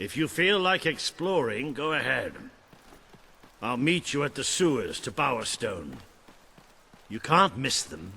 If you feel like exploring, go ahead. I'll meet you at the sewers to Bowerstone. You can't miss them.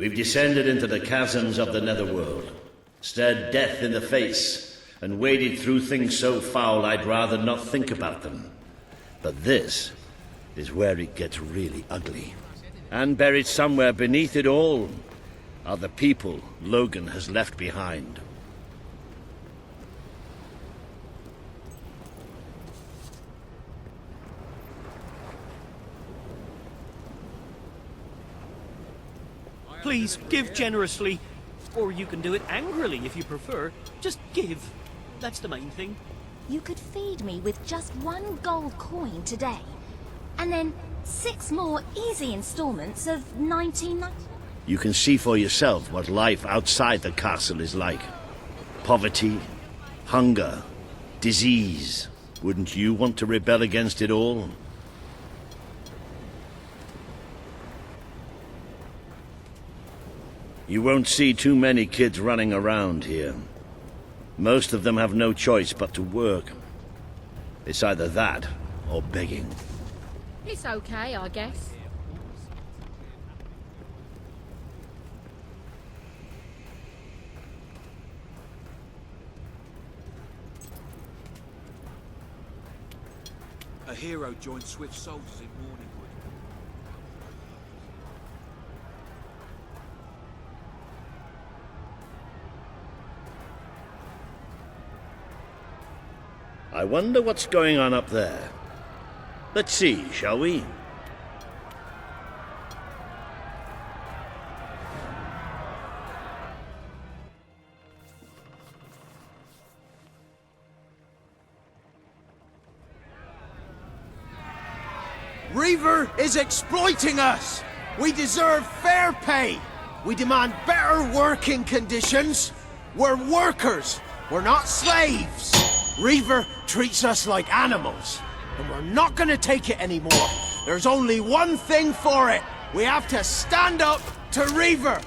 We've descended into the chasms of the netherworld, stared death in the face, and waded through things so foul I'd rather not think about them. But this is where it gets really ugly. And buried somewhere beneath it all are the people Logan has left behind. Please, give generously. Or you can do it angrily if you prefer. Just give. That's the main thing. You could feed me with just 1 gold coin today. And then 6 more easy installments of 19... You can see for yourself what life outside the castle is like. Poverty, hunger, disease. Wouldn't you want to rebel against it all? You won't see too many kids running around here. Most of them have no choice but to work. It's either that or begging. It's okay, I guess. A hero joined Swift soldiers in Morningwood. I wonder what's going on up there. Let's see, shall we? Reaver is exploiting us! We deserve fair pay! We demand better working conditions! We're workers! We're not slaves! Reaver treats us like animals, and we're not gonna take it anymore. There's only one thing for it. We have to stand up to Reaver!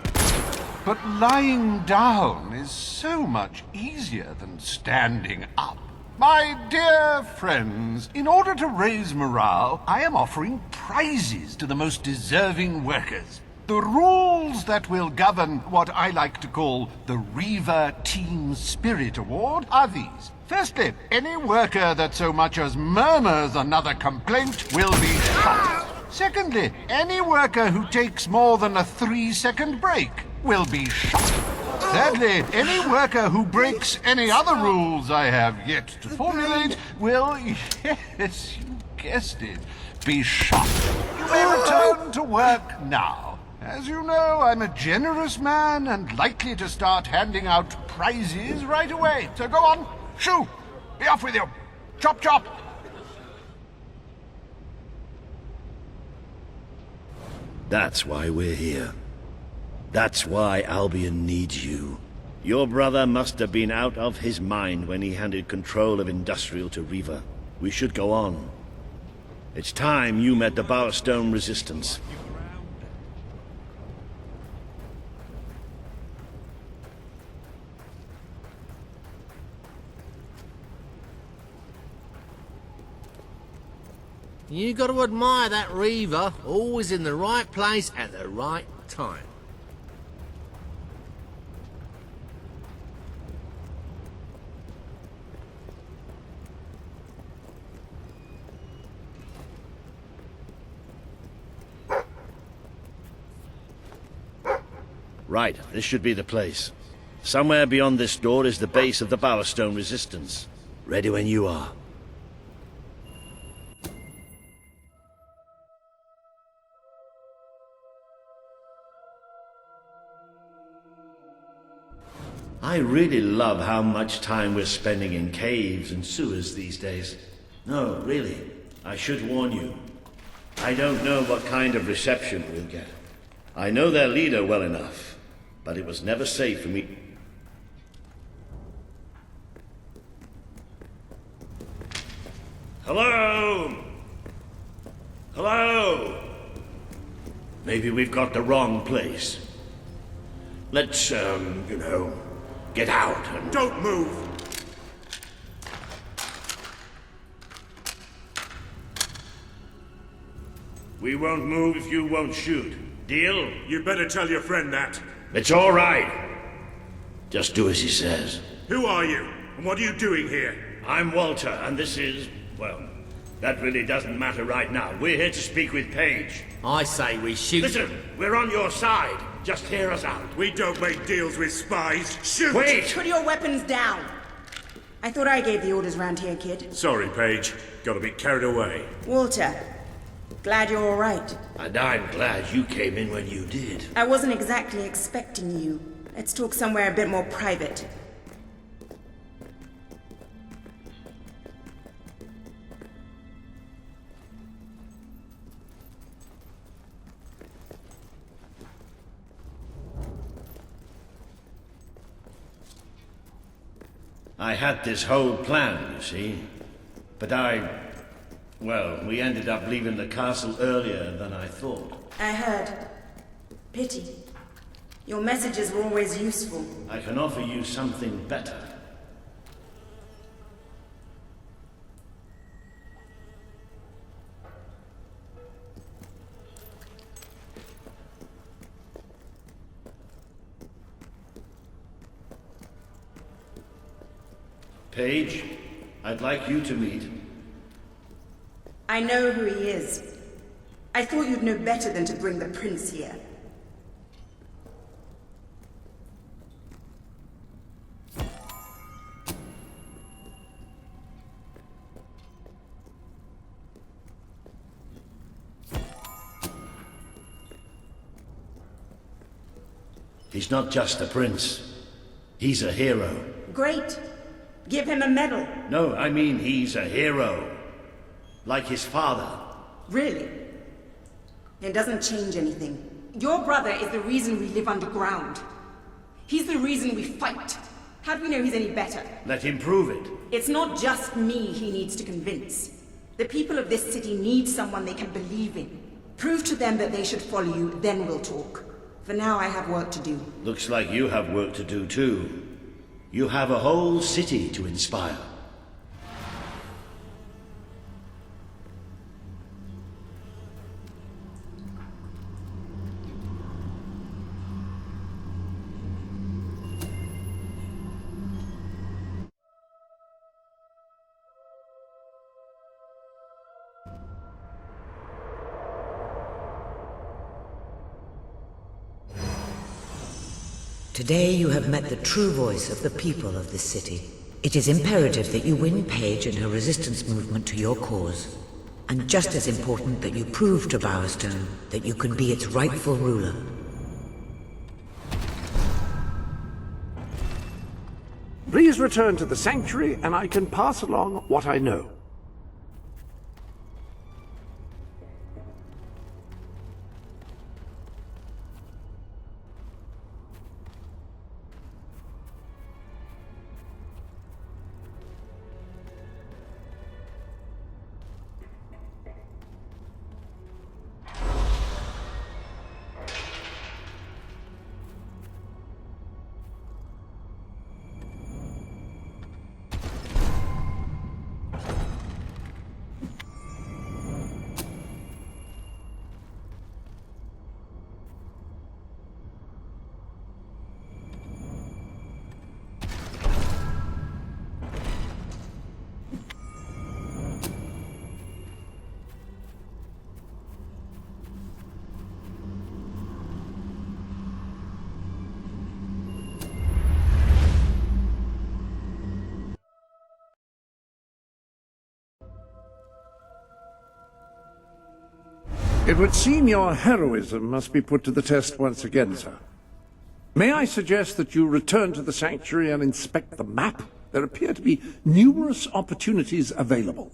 But lying down is so much easier than standing up. My dear friends, in order to raise morale, I am offering prizes to the most deserving workers. The rules that will govern what I like to call the Reaver Team Spirit Award are these. Firstly, any worker that so much as murmurs another complaint will be shot. Secondly, any worker who takes more than a 3-second break will be shot. Thirdly, any worker who breaks any other rules I have yet to formulate will, yes, you guessed it, be shot. You may return to work now. As you know, I'm a generous man and likely to start handing out prizes right away. So go on, shoo! Be off with you! Chop chop! That's why we're here. That's why Albion needs you. Your brother must have been out of his mind when he handed control of Industrial to Reaver. We should go on. It's time you met the Bowerstone Resistance. You got to admire that Reaver, always in the right place at the right time. Right, this should be the place. Somewhere beyond this door is the base of the Bowerstone Resistance. Ready when you are. I really love how much time we're spending in caves and sewers these days. No, really, I should warn you. I don't know what kind of reception we'll get. I know their leader well enough, but it was never safe for me. Hello? Hello? Maybe we've got the wrong place. Let's, get out and... Don't move! We won't move if you won't shoot. Deal? You'd better tell your friend that. It's all right. Just do as he says. Who are you? And what are you doing here? I'm Walter, and this is... well, that really doesn't matter right now. We're here to speak with Paige. I say we shoot. Listen, we're on your side. Just hear us out. We don't make deals with spies. Shoot! Wait! Put your weapons down! I thought I gave the orders round here, kid. Sorry, Paige. Got a bit carried away. Walter, Glad you're all right. And I'm glad you came in when you did. I wasn't exactly expecting you. Let's talk somewhere a bit more private. I had this whole plan, you see. But well, we ended up leaving the castle earlier than I thought. I heard. Pity. Your messages were always useful. I can offer you something better. Paige, I'd like you to meet. I know who he is. I thought you'd know better than to bring the prince here. He's not just a prince. He's a hero. Great. Give him a medal. No, I mean he's a hero. Like his father. Really? It doesn't change anything. Your brother is the reason we live underground. He's the reason we fight. How do we know he's any better? Let him prove it. It's not just me he needs to convince. The people of this city need someone they can believe in. Prove to them that they should follow you, then we'll talk. For now, I have work to do. Looks like you have work to do too. You have a whole city to inspire. Today you have met the true voice of the people of this city. It is imperative that you win Paige and her resistance movement to your cause. And just as important that you prove to Bowerstone that you can be its rightful ruler. Please return to the sanctuary and I can pass along what I know. It would seem your heroism must be put to the test once again, sir. May I suggest that you return to the sanctuary and inspect the map? There appear to be numerous opportunities available.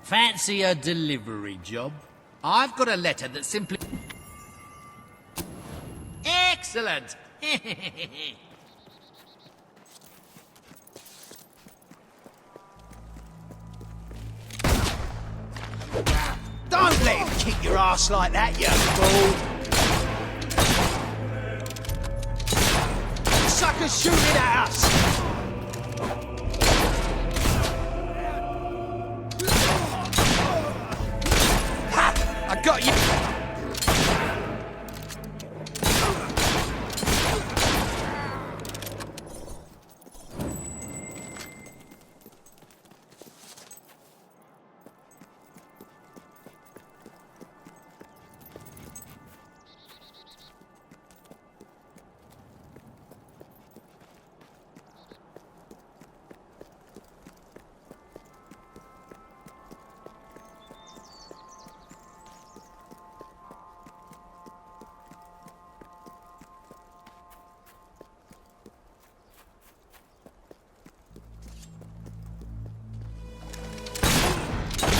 Fancy a delivery job? I've got a letter that simply... Excellent! Don't let him kick your ass like that, you fool! Suckers shooting at us! Ha! I got you!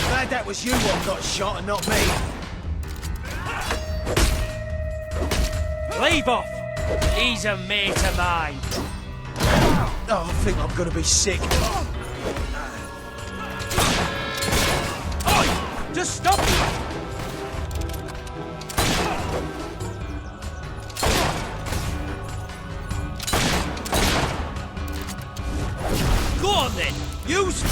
Glad that was you what got shot and not me. Leave off! He's a mate of mine. Oh, I think I'm gonna be sick. Oi! Just stop! Go on then! Use...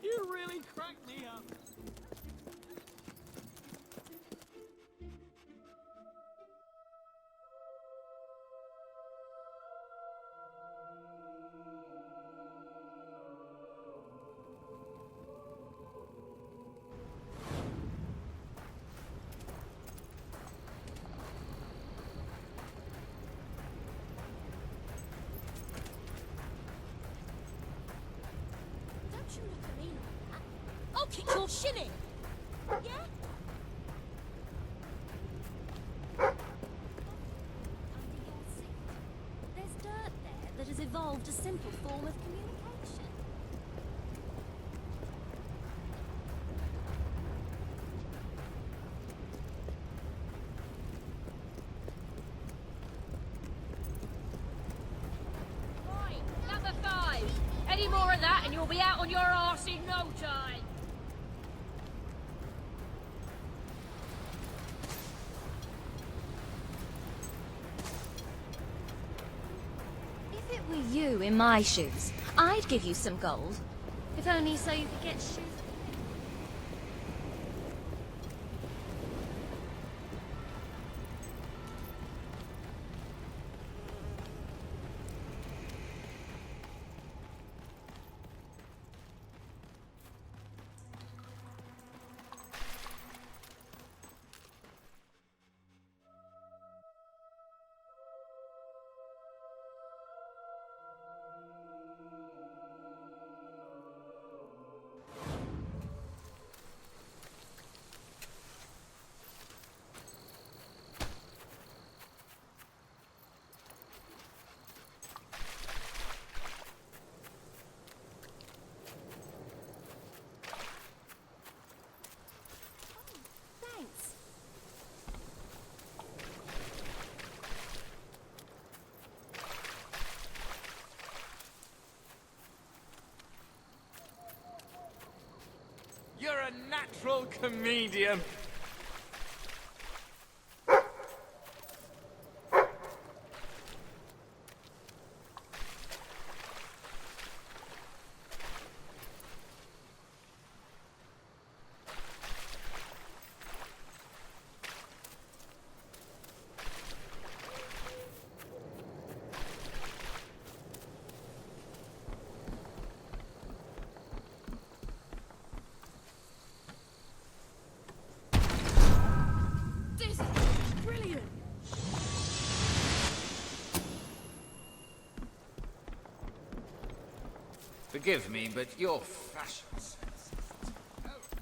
You really cracked me up. Don't you look at me like that. I'll kick your shin in. Yeah? Under your seat. There's dirt there that has evolved a simple form of communication. Right, number 5. Any more of that and you'll be out on your arse in no time. If it were you in my shoes, I'd give you some gold. If only so you could get shoes. natural comedian. This is brilliant. Forgive me, but your fashion sense is terrible.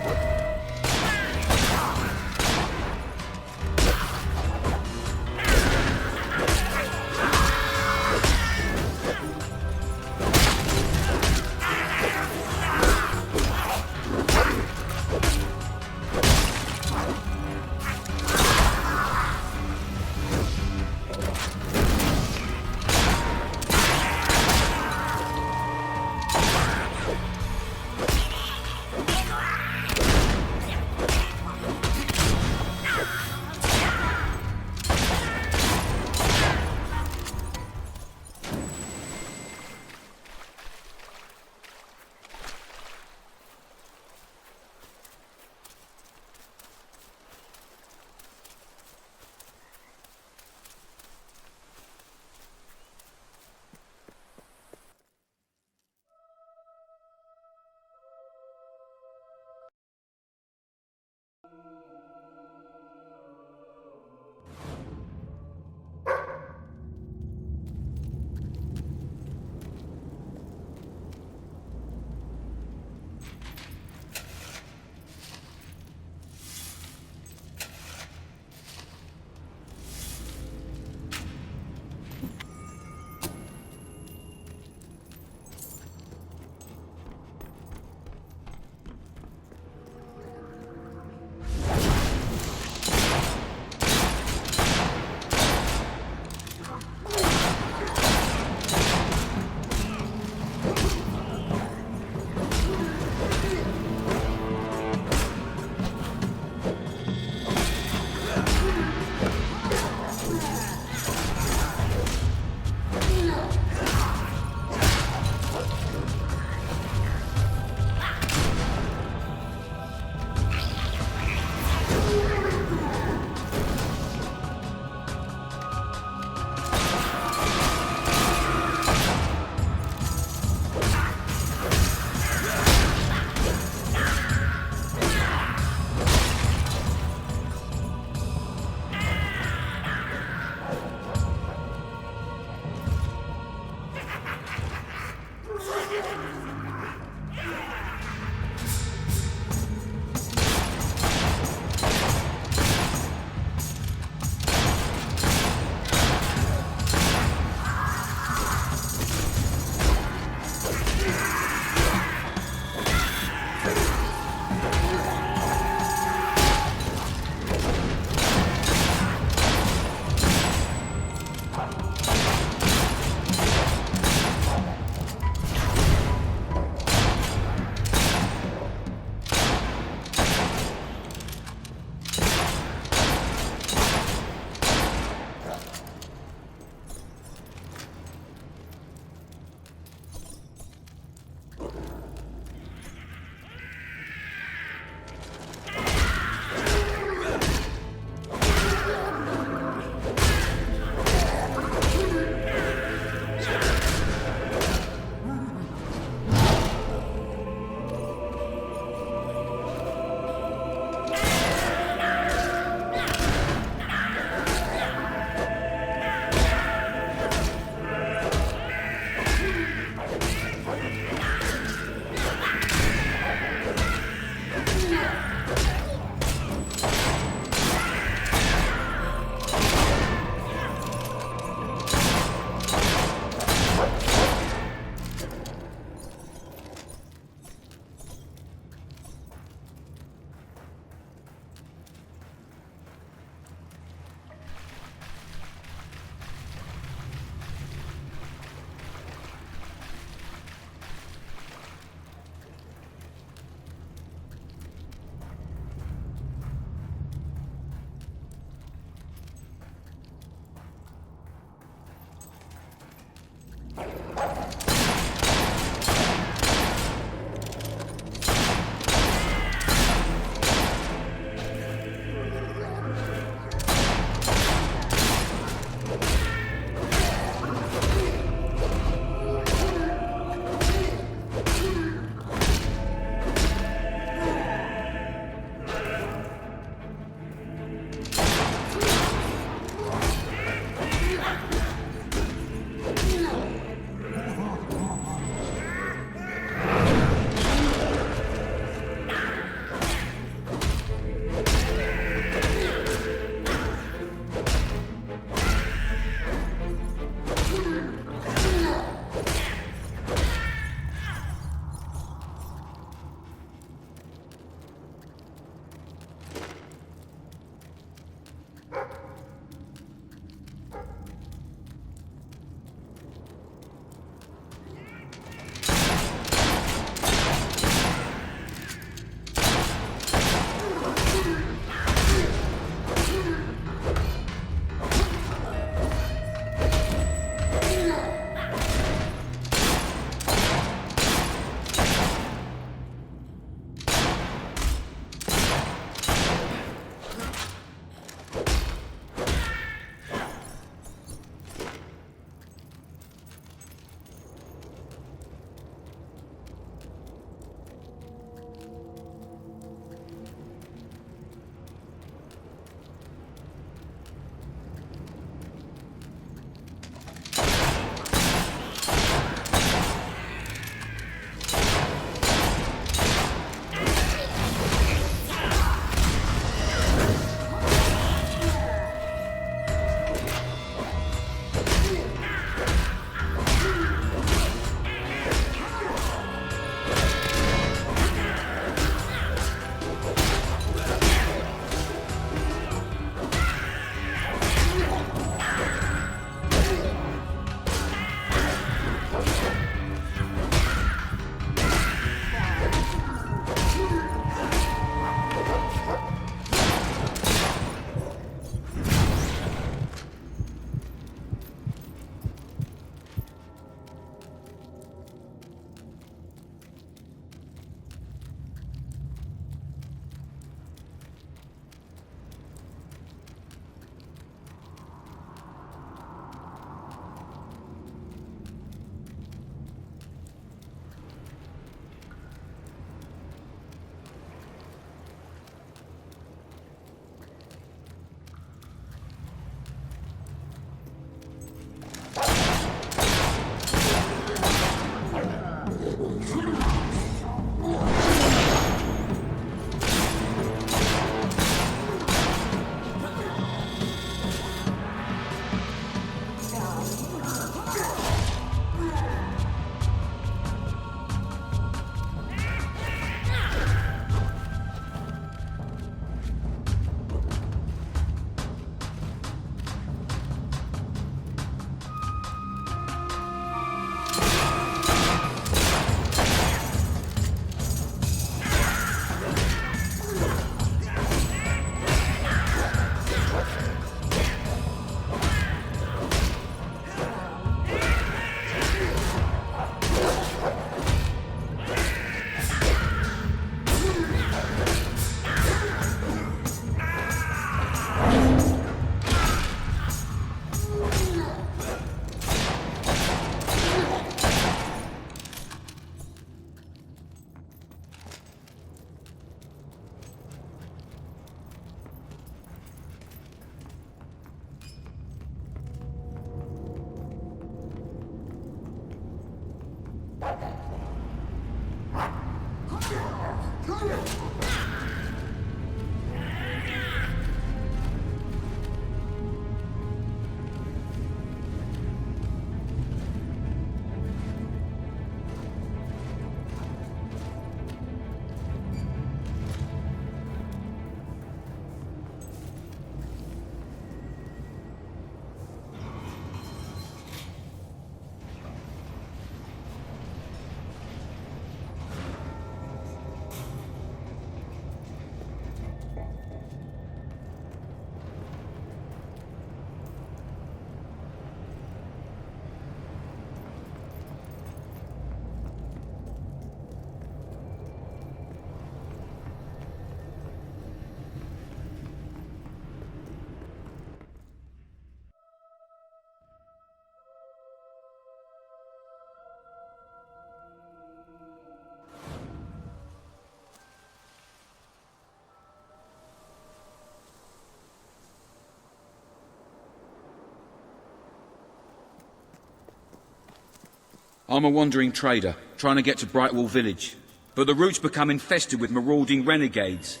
I'm a wandering trader, trying to get to Brightwall village. But the route's become infested with marauding renegades.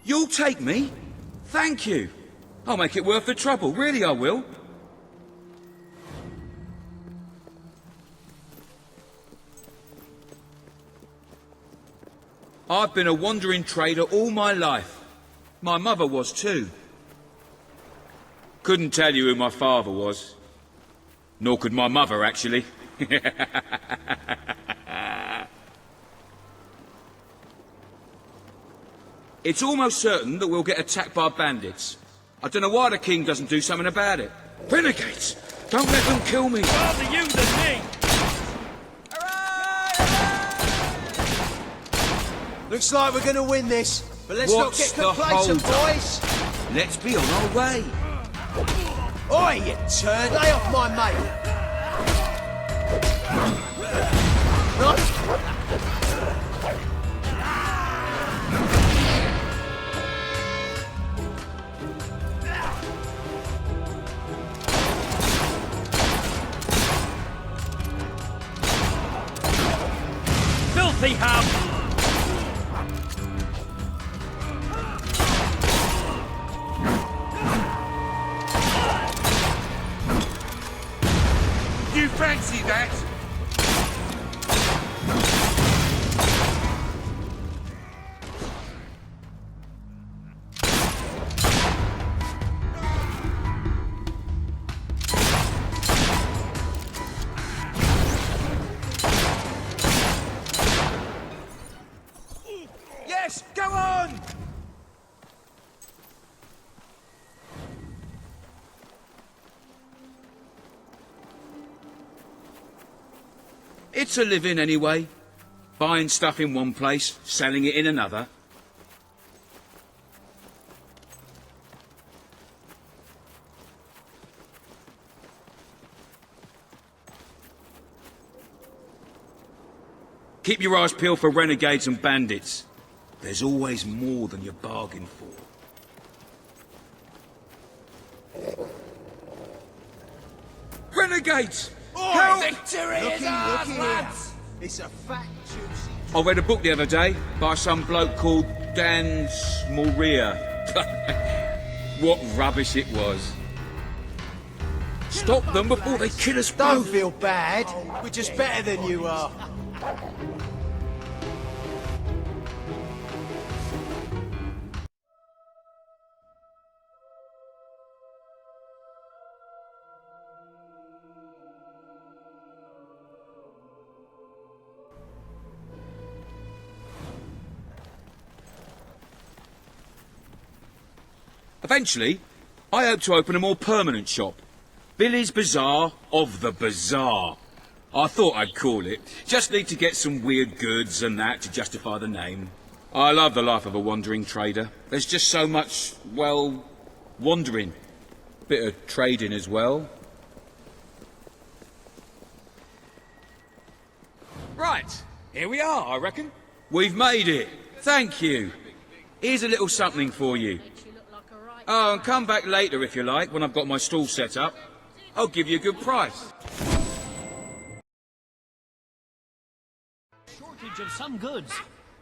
You'll take me? Thank you. I'll make it worth the trouble, really I will. I've been a wandering trader all my life. My mother was too. Couldn't tell you who my father was. Nor could my mother, actually. It's almost certain that we'll get attacked by bandits. I don't know why the king doesn't do something about it. Renegades! Don't let them kill me! Rather you than me! Looks like we're gonna win this, but let's not get complacent, boys! Let's be on our way! Oi, you turd! Lay off my mate! Filthy ham! You fancy that? Yes, go on! It's a living anyway. Buying stuff in one place, selling it in another. Keep your eyes peeled for renegades and bandits. There's always more than you bargain for. Renegades! Help! Victory is ours, lads! It's a fat, juicy... I read a book the other day by some bloke called Dan Smoria. What rubbish it was. Stop them before they kill us Don't both. feel bad. We're just better than you are. Eventually, I hope to open a more permanent shop. Billy's Bazaar of the Bazaar. I thought I'd call it. Just need to get some weird goods and that to justify the name. I love the life of a wandering trader. There's just so much, well, wandering. Bit of trading as well. Right, here we are, I reckon. We've made it. Thank you. Here's a little something for you. Oh, and come back later if you like, when I've got my stall set up. I'll give you a good price. Shortage of some goods.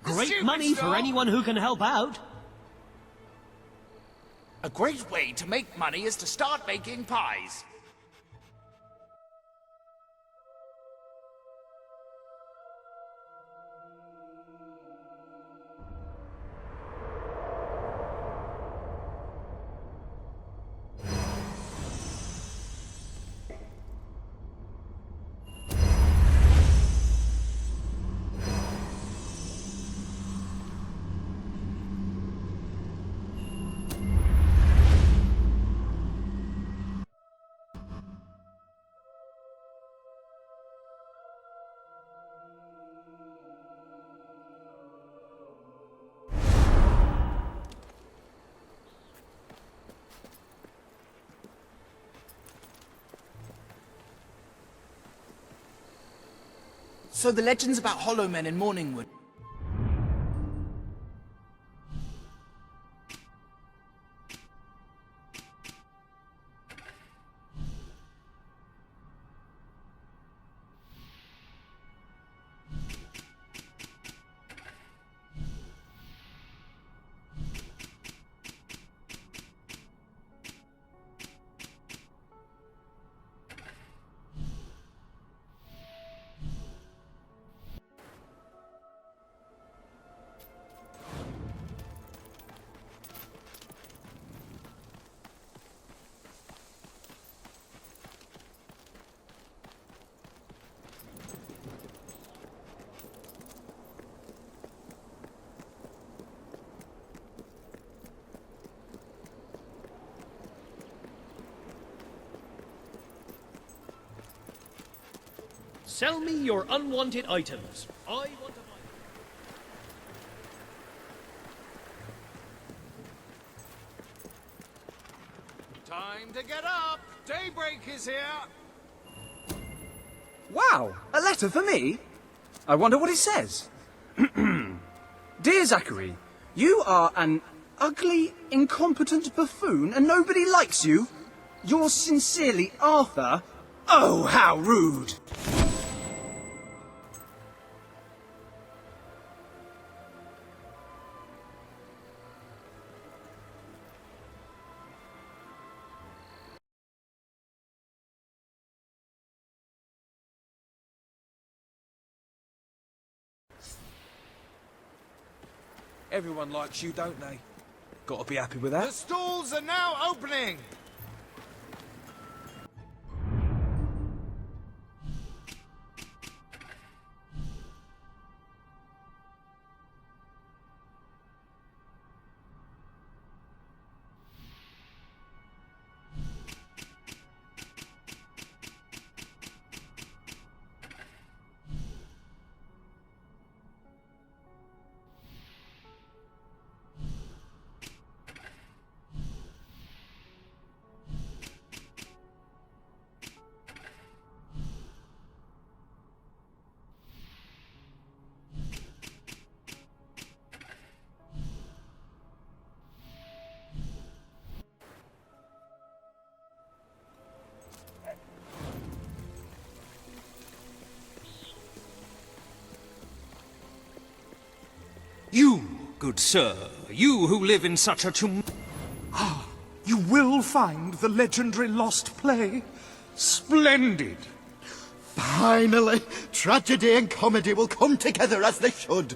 Great money for anyone who can help out. A great way to make money is to start making pies. So the legends about Hollow Men in Morningwood. Sell me your unwanted items. I want to buy... Time to get up! Daybreak is here! Wow, a letter for me? I wonder what it says. Dear Zachary, you are an ugly, incompetent buffoon and nobody likes you. Yours sincerely, Arthur. Oh, how rude! Everyone likes you, don't they? Got to be happy with that. The stalls are now opening! You, good sir, you who live in such a You will find the legendary lost play. Splendid. Finally, tragedy and comedy will come together as they should.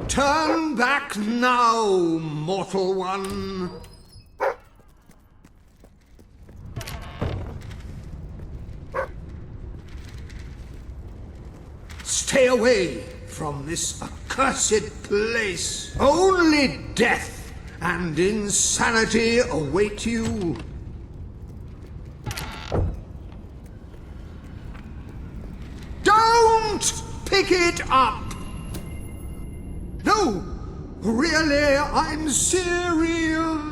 Turn back now, mortal one. Stay away from this accursed place. Only death and insanity await you. Don't pick it up! No, really, I'm serious.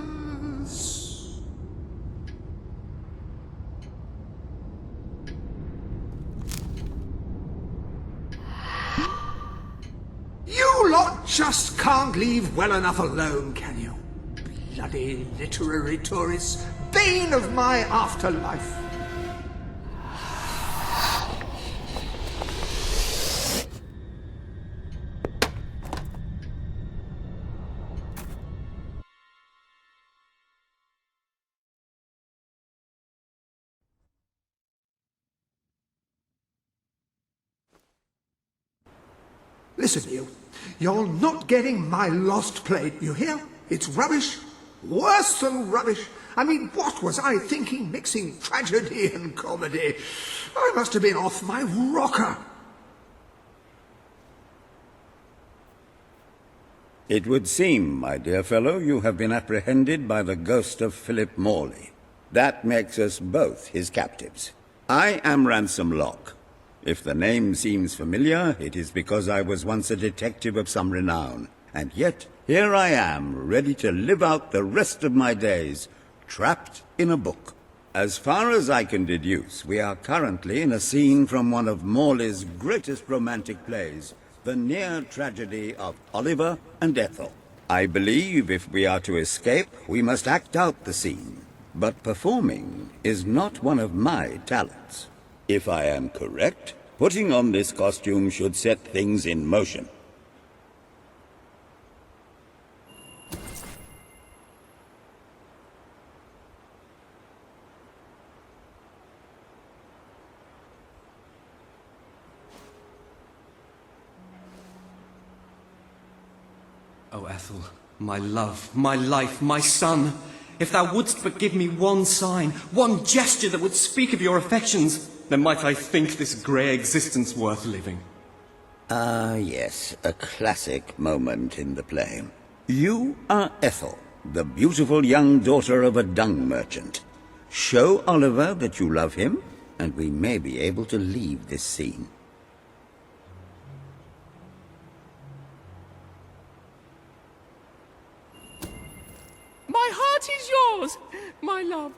You lot just can't leave well enough alone, can you? Bloody literary tourists, bane of my afterlife. Listen, you. You're not getting my lost plate, you hear? It's rubbish. Worse than rubbish. I mean, what was I thinking mixing tragedy and comedy? I must have been off my rocker. It would seem, my dear fellow, you have been apprehended by the ghost of Philip Morley. That makes us both his captives. I am Ransom Locke. If the name seems familiar, it is because I was once a detective of some renown. And yet, here I am, ready to live out the rest of my days, trapped in a book. As far as I can deduce, we are currently in a scene from one of Morley's greatest romantic plays, the near tragedy of Oliver and Ethel. I believe if we are to escape, we must act out the scene. But performing is not one of my talents. If I am correct, putting on this costume should set things in motion. O Ethel, my love, my life, my son, if thou wouldst but give me one sign, one gesture that would speak of your affections, then might I think this grey existence worth living. Ah, yes, a classic moment in the play. You are Ethel, the beautiful young daughter of a dung merchant. Show Oliver that you love him, and we may be able to leave this scene. My heart is yours, my love.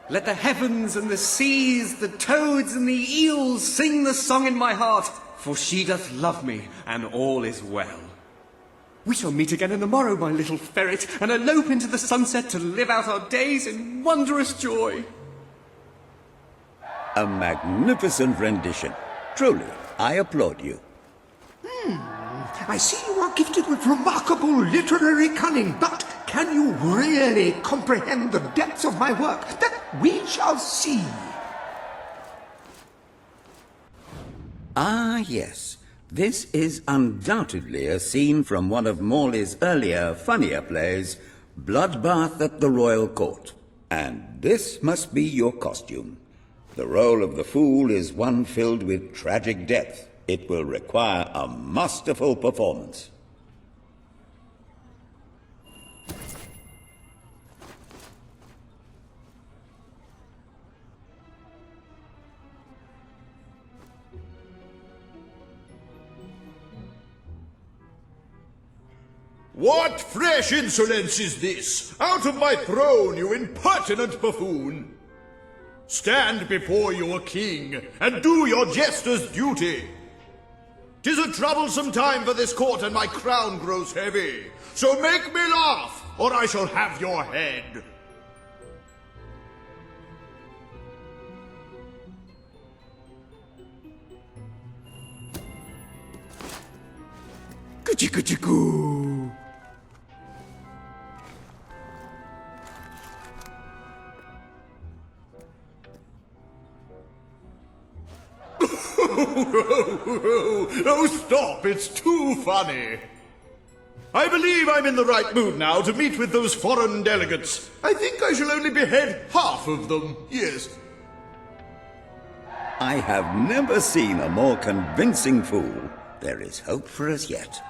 Let the heavens and the seas, the toads and the eels sing the song in my heart, for she doth love me, and all is well. We shall meet again in the morrow, my little ferret, and elope into the sunset to live out our days in wondrous joy. A magnificent rendition. Truly, I applaud you. I see you are gifted with remarkable literary cunning, but can you really comprehend the depths of my work? That we shall see. Ah, yes. This is undoubtedly a scene from one of Morley's earlier, funnier plays, Bloodbath at the Royal Court. And this must be your costume. The role of the fool is one filled with tragic depth. It will require a masterful performance. What fresh insolence is this? Out of my throne, you impertinent buffoon! Stand before your king, and do your jester's duty. 'Tis a troublesome time for this court, and my crown grows heavy. So make me laugh, or I shall have your head. Kuchi-kuchi-koo. Oh, stop! It's too funny. I believe I'm in the right mood now to meet with those foreign delegates. I think I shall only behead half of them, yes. I have never seen a more convincing fool. There is hope for us yet.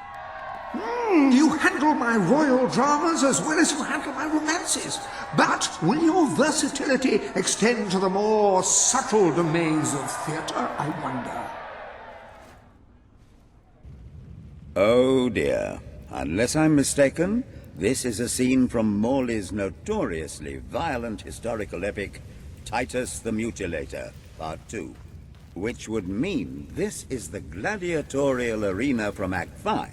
You handle my royal dramas as well as you handle my romances. But will your versatility extend to the more subtle domains of theatre, I wonder? Oh dear. Unless I'm mistaken, this is a scene from Morley's notoriously violent historical epic, Titus the Mutilator, Part 2. Which would mean this is the gladiatorial arena from Act 5,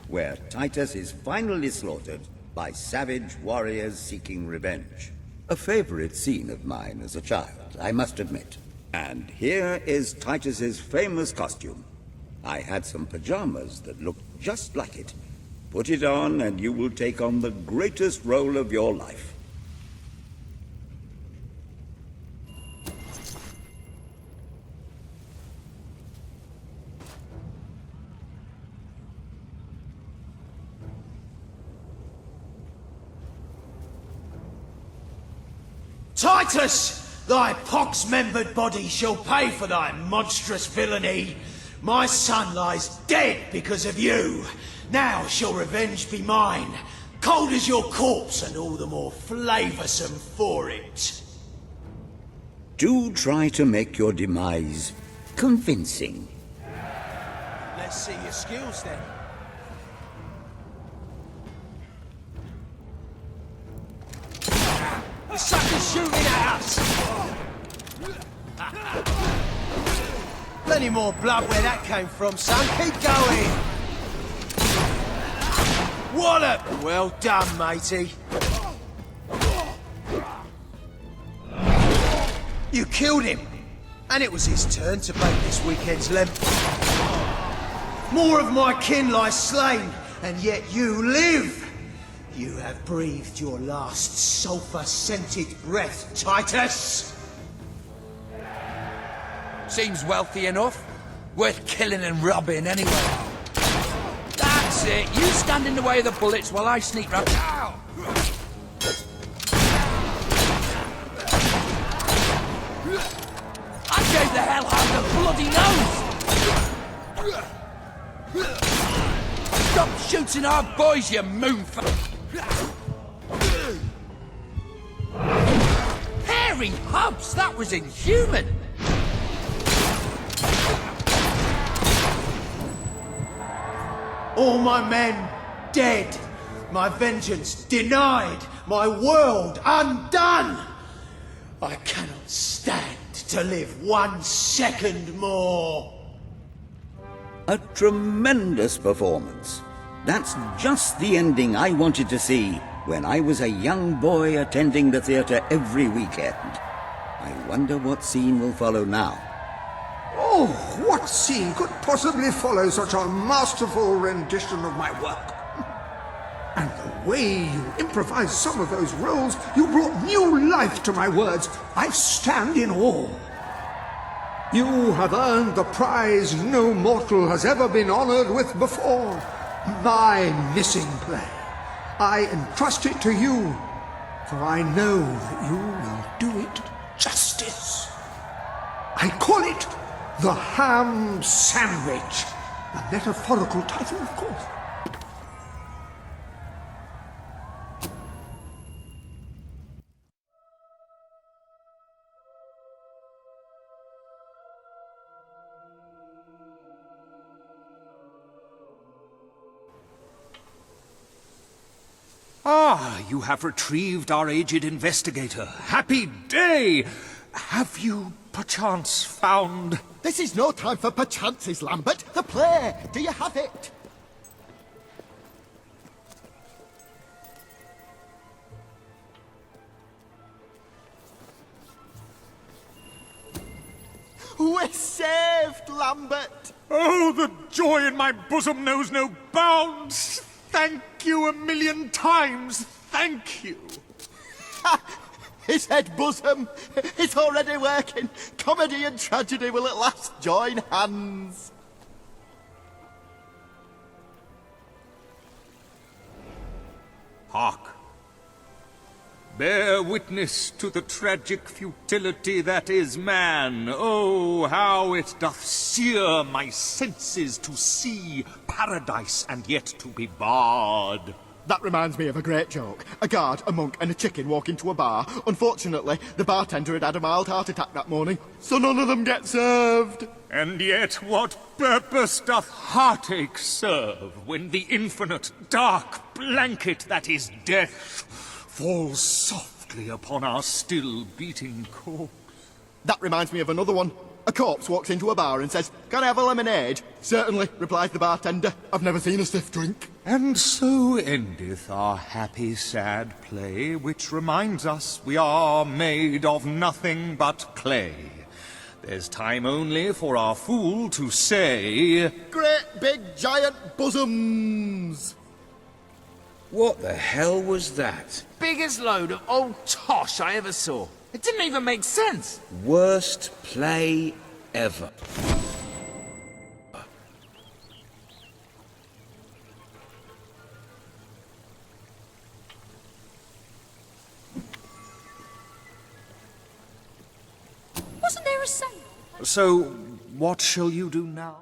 where Titus is finally slaughtered by savage warriors seeking revenge. A favorite scene of mine as a child, I must admit. And here is Titus's famous costume. I had some pajamas that looked just like it. Put it on and you will take on the greatest role of your life. Titus! Thy pox-membered body shall pay for thy monstrous villainy. My son lies dead because of you. Now shall revenge be mine, cold as your corpse and all the more flavoursome for it. Do try to make your demise convincing. Let's see your skills then. The sucker's shooting at us! Plenty more blood where that came from, son. Keep going! Wallop! Well done, matey. You killed him, and it was his turn to break this weekend's length. More of my kin lie slain, and yet you live. You have breathed your last sulphur-scented breath, Titus. Seems wealthy enough. Worth killing and robbing anyway. That's it. You stand in the way of the bullets while I sneak round. Ow! I gave the hellhound a bloody nose! Stop shooting our boys, you moonfuck! Hairy Hobbs, that was inhuman! All my men dead, my vengeance denied, my world undone. I cannot stand to live 1 second more. A tremendous performance. That's just the ending I wanted to see when I was a young boy attending the theatre every weekend. I wonder what scene will follow now. Oh, what scene could possibly follow such a masterful rendition of my work? And the way you improvised some of those roles, you brought new life to my words. I stand in awe. You have earned the prize no mortal has ever been honored with before. My missing play. I entrust it to you, for I know that you will do it justice. I call it The Ham Sandwich. A metaphorical title, of course. Ah, you have retrieved our aged investigator. Happy day! Have you perchance found... This is no time for perchances, Lambert. The play! Do you have it? We're saved, Lambert! Oh, the joy in my bosom knows no bounds! Thank you a million times, thank you! His head bosom! It's already working! Comedy and tragedy will at last join hands! Hark! Bear witness to the tragic futility that is man. Oh, how it doth sear my senses to see paradise and yet to be barred. That reminds me of a great joke. A guard, a monk, and a chicken walk into a bar. Unfortunately, the bartender had had a mild heart attack that morning, so none of them get served. And yet what purpose doth heartache serve when the infinite dark blanket that is death falls softly upon our still beating corpse? That reminds me of another one. A corpse walks into a bar and says, "Can I have a lemonade?" "Certainly," replies the bartender. "I've never seen a stiff drink." And so endeth our happy sad play, which reminds us we are made of nothing but clay. There's time only for our fool to say, "Great big giant bosoms!" What the hell was that? Biggest load of old tosh I ever saw. It didn't even make sense. Worst play ever. Wasn't there a sale? So, what shall you do now?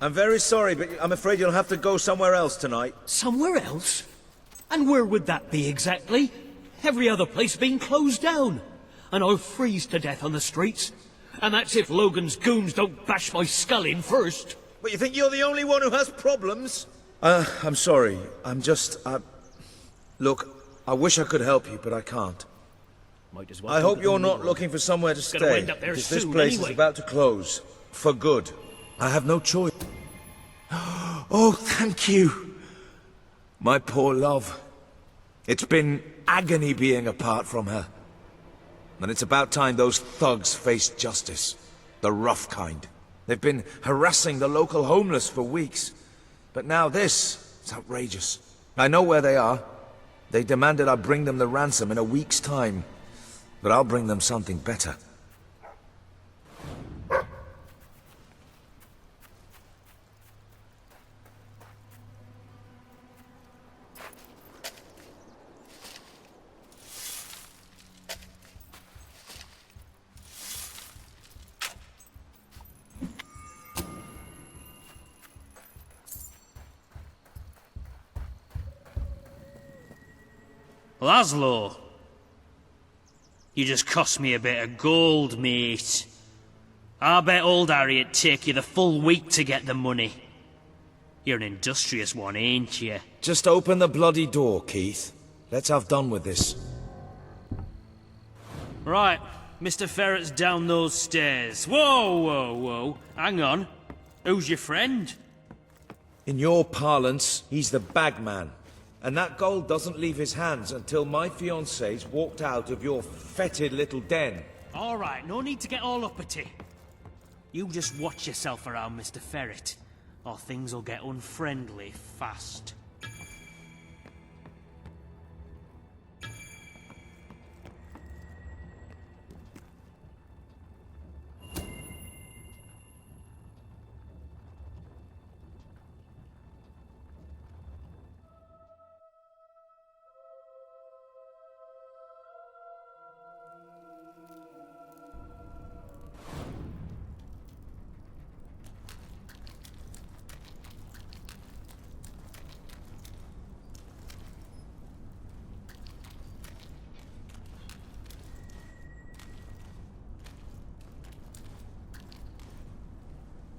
I'm very sorry, but I'm afraid you'll have to go somewhere else tonight. Somewhere else? And where would that be exactly? Every other place being closed down. And I'll freeze to death on the streets. And that's if Logan's goons don't bash my skull in first. But you think you're the only one who has problems? I'm sorry. I'm just, Look, I wish I could help you, but I can't. Might as well I go hope to you're the not war. looking for somewhere to Gonna stay, end up there because this soon place anyway. is about to close. For good. I have no choice. Oh, thank you. My poor love. It's been agony being apart from her. And it's about time those thugs faced justice. The rough kind. They've been harassing the local homeless for weeks. But now this, it's outrageous. I know where they are. They demanded I bring them the ransom in a week's time. But I'll bring them something better. Laszlo, you just cost me a bit of gold, mate. I bet old Harry'd take you the full week to get the money. You're an industrious one, ain't you? Just open the bloody door, Keith. Let's have done with this. Right, Mr. Ferret's down those stairs. Whoa, whoa, whoa. Hang on. Who's your friend? In your parlance, he's the bagman. And that gold doesn't leave his hands until my fiancée's walked out of your fetid little den. All right, no need to get all uppity. You just watch yourself around, Mr. Ferret, or things will get unfriendly fast.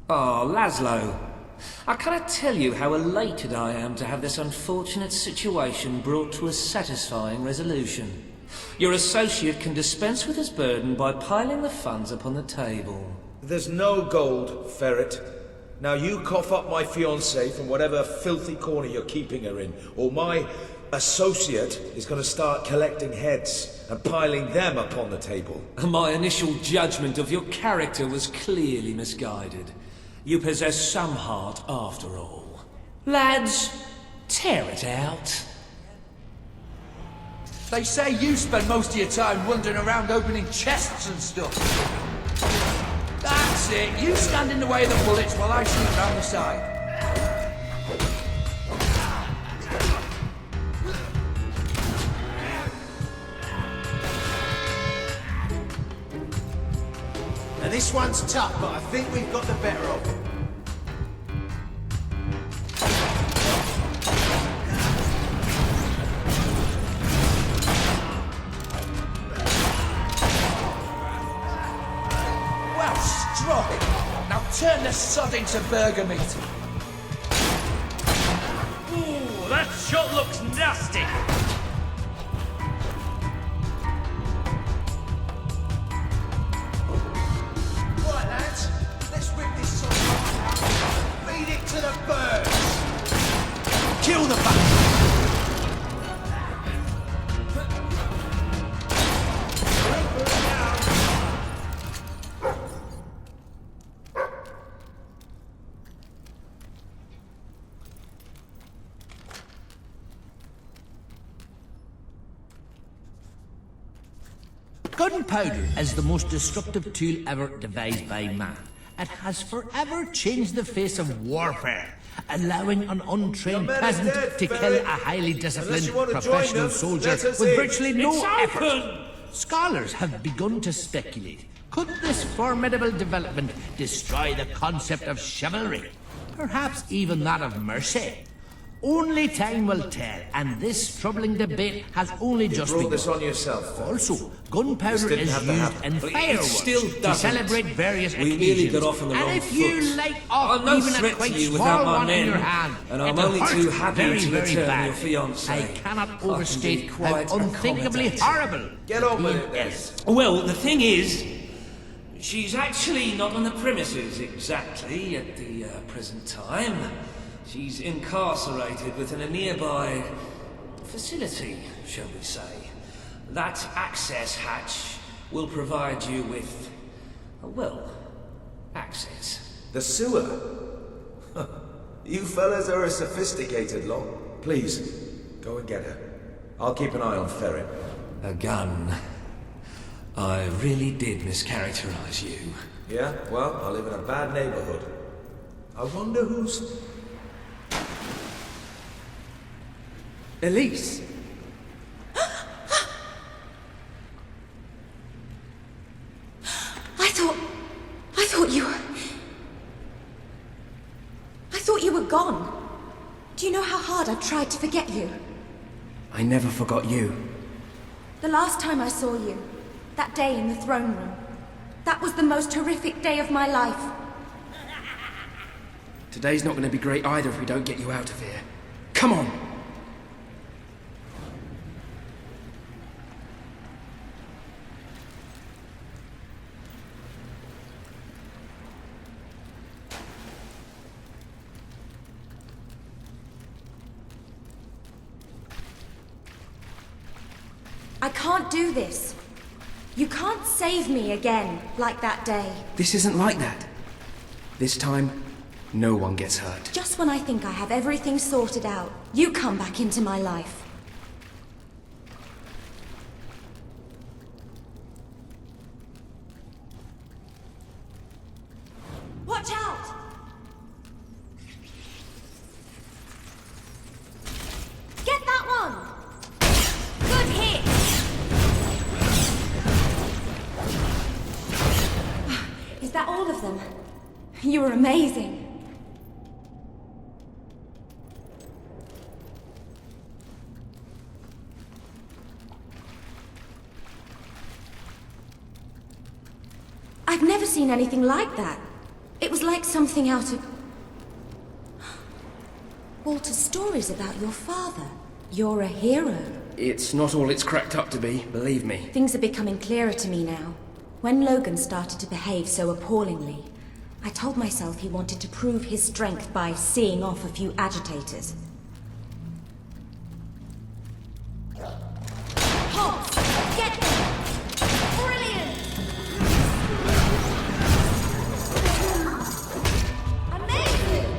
Oh, Laszlo. I cannot tell you how elated I am to have this unfortunate situation brought to a satisfying resolution. Your associate can dispense with his burden by piling the funds upon the table. There's no gold, Ferret. Now you cough up my fiancée from whatever filthy corner you're keeping her in, or my associate is going to start collecting heads and piling them upon the table. My initial judgment of your character was clearly misguided. You possess some heart after all. Lads, tear it out. They say you spend most of your time wandering around opening chests and stuff. That's it. You stand in the way of the bullets while I sneak round the side. Now this one's tough, but I think we've got the better of it. Well struck. Now turn the sod into burger meat. Ooh, that shot looks nasty. Right, lads, let's rip this song out. Feed it to the birds. Kill the bastard. Gunpowder is the most destructive tool ever devised by man. It has forever changed the face of warfare, allowing an untrained peasant to kill a highly disciplined professional soldier with virtually no effort. Scholars have begun to speculate. Could this formidable development destroy the concept of chivalry? Perhaps even that of mercy? Only time will tell, and this troubling debate has only just begun. You brought this on yourself. Also, gunpowder is used in fireworks to celebrate various We occasions. really got off on the wrong and if you foot. light off I'm no even a threat quite to you small without my one in men, your hand, and I'm it'll only hurt too happy very, to very return bad. your fiancée. I cannot I can overstate be how quite unthinkably accommodating. horrible Get on with it, then. is. Well, the thing is, she's actually not on the premises exactly at the present time. She's incarcerated within a nearby facility, shall we say. That access hatch will provide you with, well, access. The sewer? You fellas are a sophisticated lot. Please, go and get her. I'll keep an eye on Ferret. A gun. I really did mischaracterize you. Yeah? Well, I live in a bad neighborhood. I wonder who's... Elise. I thought you were gone. Do you know how hard I tried to forget you? I never forgot you. The last time I saw you, that day in the throne room, That was the most horrific day of my life. Today's not going to be great either if we don't get you out of here. Come on! I can't do this. You can't save me again, like that day. This isn't like that. This time, no one gets hurt. Just when I think I have everything sorted out, you come back into my life. Watch out! Get that one! Good hit! Is that all of them? You were amazing. I've never seen anything like that. It was like something out of Walter's stories about your father. You're a hero. It's not all it's cracked up to be, believe me. Things are becoming clearer to me now. When Logan started to behave so appallingly, I told myself he wanted to prove his strength by seeing off a few agitators. Hobbs! Get them! Brilliant! Amazing!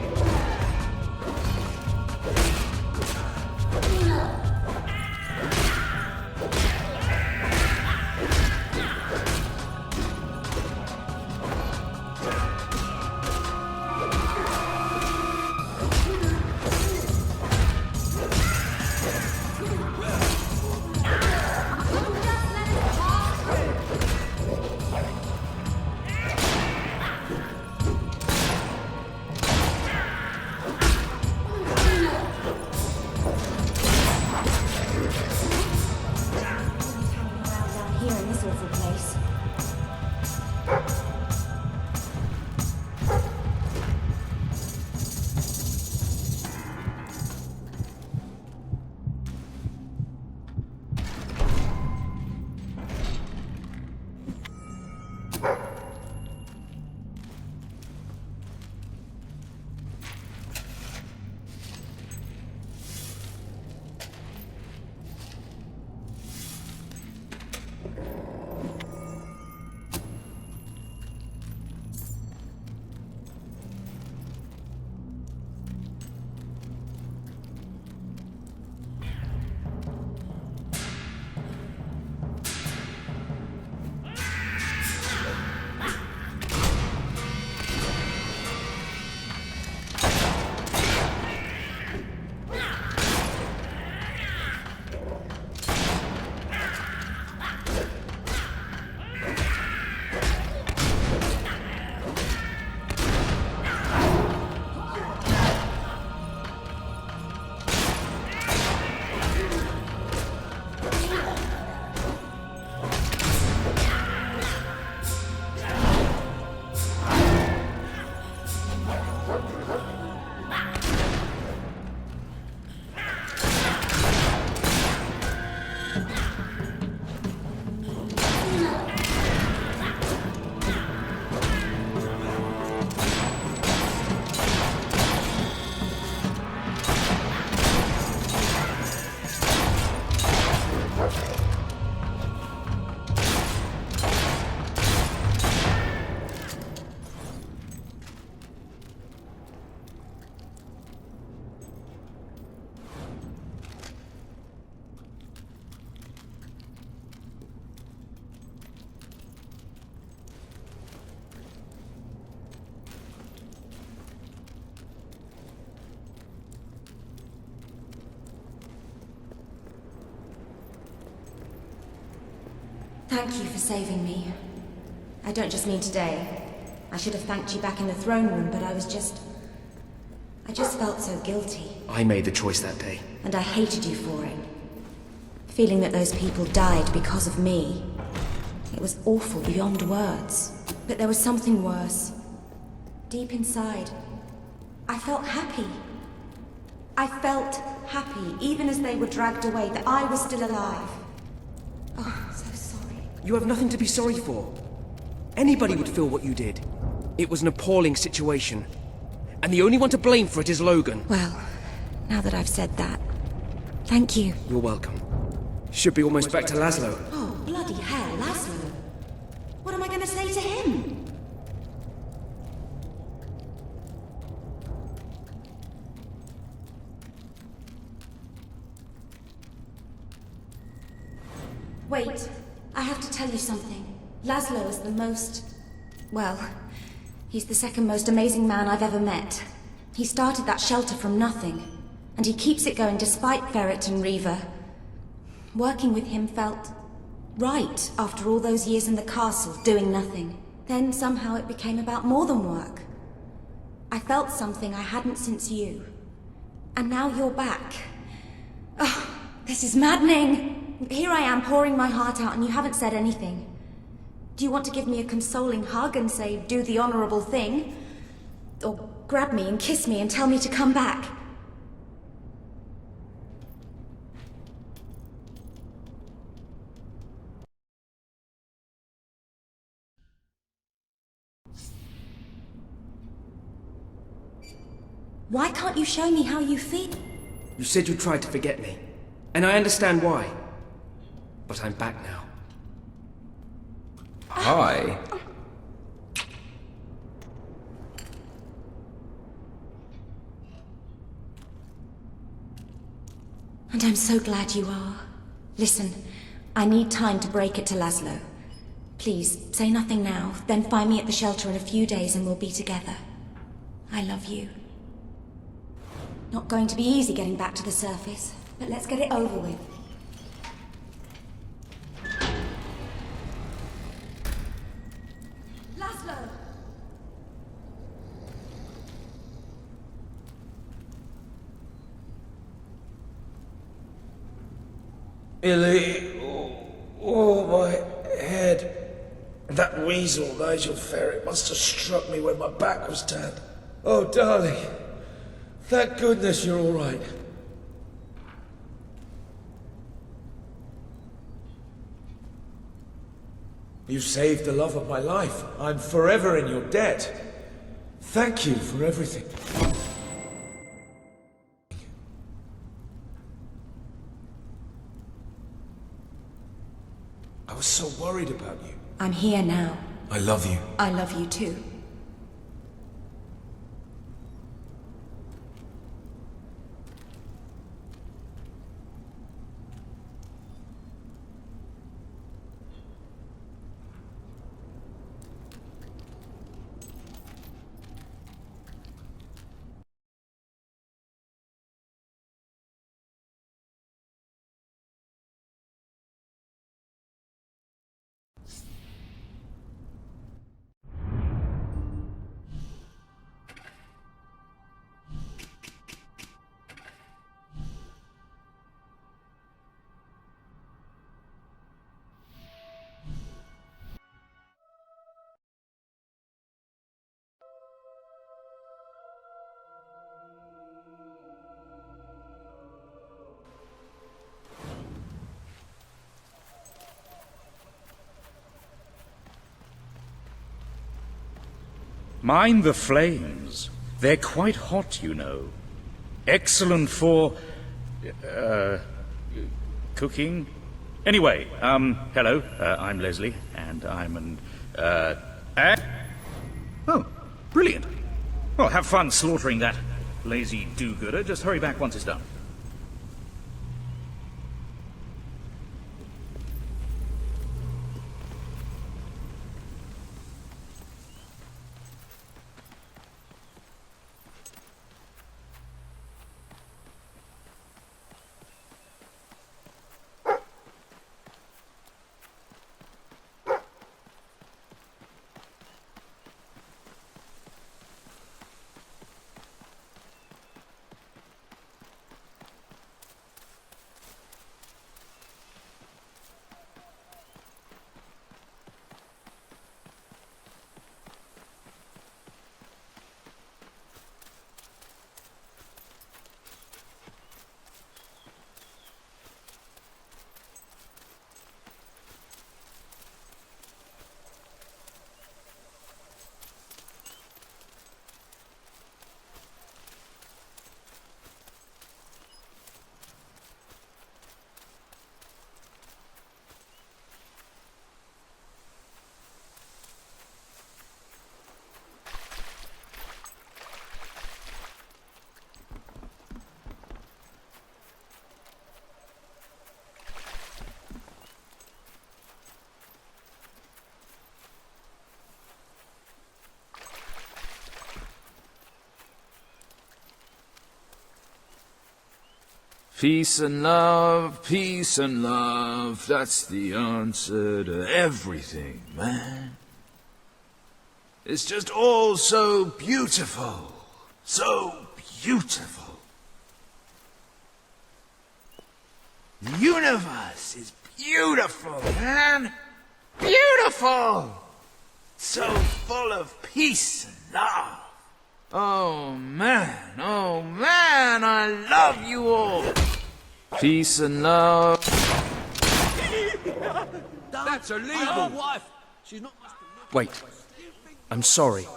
Thank you for saving me. I don't just mean today. I should have thanked you back in the throne room, but I just felt so guilty. I made the choice that day. And I hated you for it. Feeling that those people died because of me. It was awful beyond words. But there was something worse. Deep inside, I felt happy. I felt happy, even as they were dragged away, that I was still alive. Oh, I'm so sorry. You have nothing to be sorry for. Anybody would feel what you did. It was an appalling situation. And the only one to blame for it is Logan. Well, now that I've said that, thank you. You're welcome. Should be almost back to Laszlo. Oh, bloody hell, Laszlo. What am I going to say to him? Wait, I have to tell you something. Laszlo is the most... well, he's the second most amazing man I've ever met. He started that shelter from nothing, and he keeps it going despite Ferret and Reaver. Working with him felt right after all those years in the castle doing nothing. Then somehow it became about more than work. I felt something I hadn't since you. And now you're back. Oh, this is maddening! Here I am pouring my heart out and you haven't said anything. Do you want to give me a consoling hug and say, do the honorable thing? Or grab me and kiss me and tell me to come back? Why can't you show me how you feel? You said you tried to forget me. And I understand why. But I'm back now. Hi. And I'm so glad you are. Listen, I need time to break it to Laszlo. Please, say nothing now, then find me at the shelter in a few days and we'll be together. I love you. Not going to be easy getting back to the surface, but let's get it over with. Laszlo! Illy, oh, my head. That weasel, Nigel Ferret, must have struck me when my back was turned. Oh, darling. Thank goodness you're all right. You saved the love of my life. I'm forever in your debt. Thank you for everything. I was so worried about you. I'm here now. I love you. I love you too. Mind the flames. They're quite hot, you know. Excellent for... cooking? Anyway, hello, I'm Leslie, and I'm an, Oh, brilliant. Well, have fun slaughtering that lazy do-gooder. Just hurry back once it's done. Peace and love, that's the answer to everything, man. It's just all so beautiful, so beautiful. The universe is beautiful, man. Beautiful! So full of peace and love. Oh man, I love you all. Peace and love. That's illegal. Wife. She's not. Wait. I'm sorry.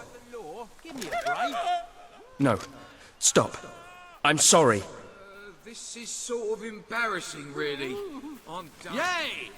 No. Stop. I'm sorry. This is sort of embarrassing, really. I'm done. Yay!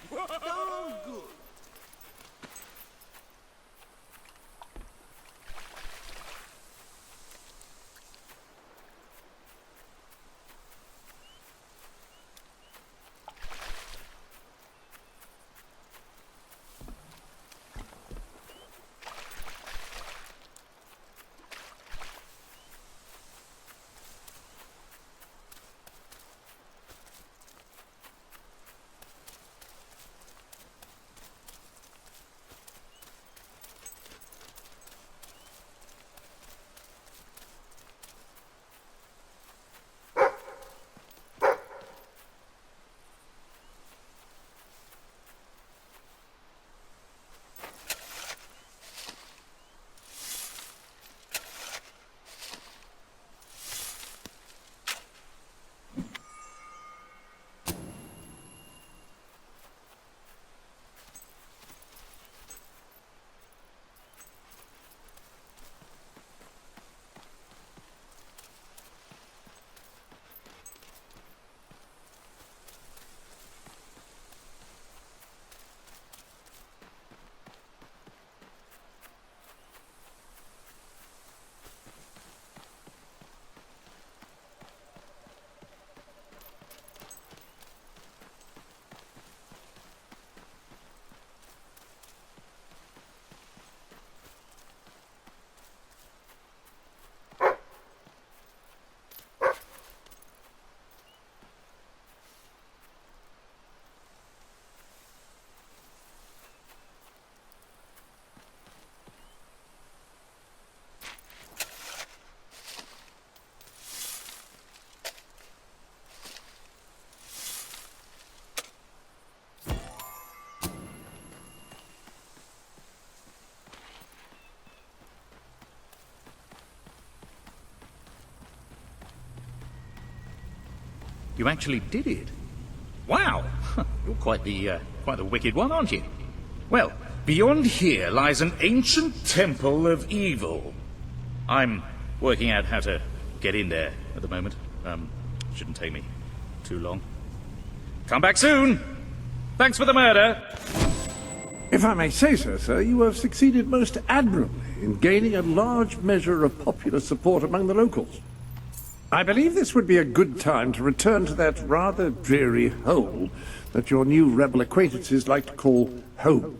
You actually did it. Wow! You're quite the wicked one, aren't you? Well, beyond here lies an ancient temple of evil. I'm working out how to get in there at the moment. Shouldn't take me too long. Come back soon! Thanks for the murder! If I may say so, sir, you have succeeded most admirably in gaining a large measure of popular support among the locals. I believe this would be a good time to return to that rather dreary hole that your new rebel acquaintances like to call home.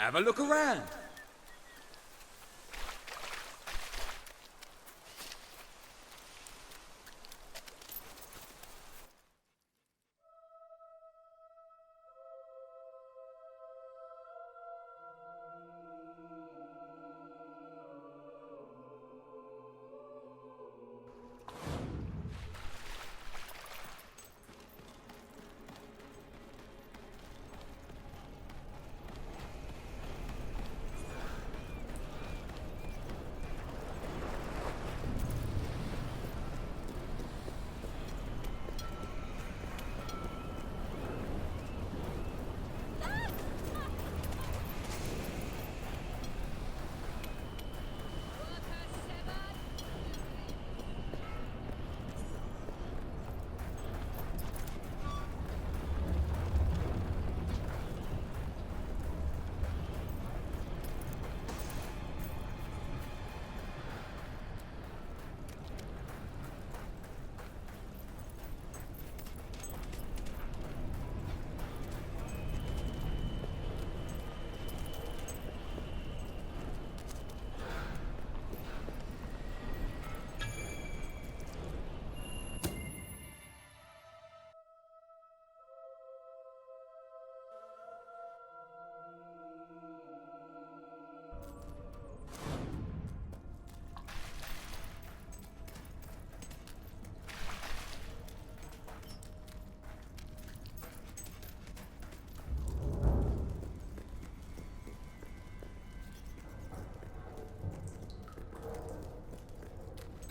Have a look around.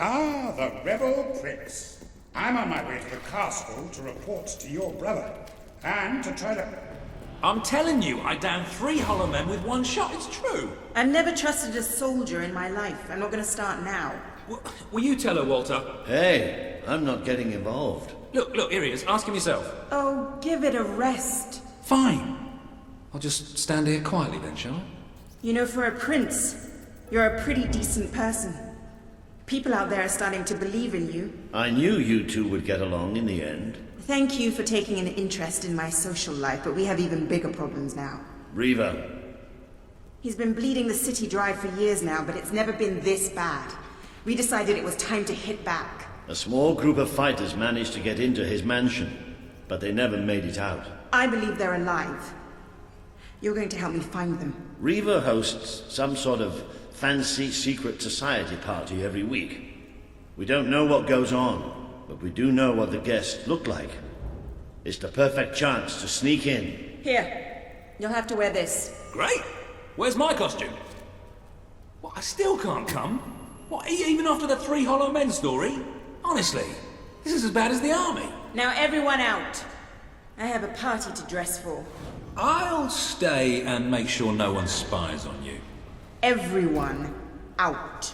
Ah, the rebel prince. I'm on my way to the castle to report to your brother, and to try to... I'm telling you, I downed 3 hollow men with 1 shot, it's true. I've never trusted a soldier in my life. I'm not going to start now. Will you tell her, Walter? Hey, I'm not getting involved. Look, here he is. Ask him yourself. Oh, give it a rest. Fine. I'll just stand here quietly then, shall I? You know, for a prince, you're a pretty decent person. People out there are starting to believe in you. I knew you two would get along in the end. Thank you for taking an interest in my social life, but we have even bigger problems now. Reaver. He's been bleeding the city dry for years now, but it's never been this bad. We decided it was time to hit back. A small group of fighters managed to get into his mansion, but they never made it out. I believe they're alive. You're going to help me find them. Reaver hosts some sort of fancy secret society party every week. We don't know what goes on, but we do know what the guests look like. It's the perfect chance to sneak in. Here, you'll have to wear this. Great! Where's my costume? What, I still can't come? What, even after the 3 hollow men story? Honestly, this is as bad as the army. Now everyone out. I have a party to dress for. I'll stay and make sure no one spies on you. Everyone out.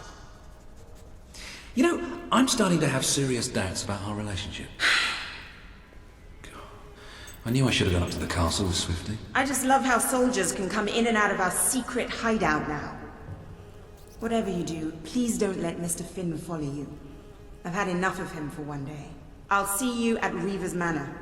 You know, I'm starting to have serious doubts about our relationship. I knew I should have gone up to the castle with Swifty. I just love how soldiers can come in and out of our secret hideout now. Whatever you do, please don't let Mr. Finn follow you. I've had enough of him for one day. I'll see you at Reaver's Manor.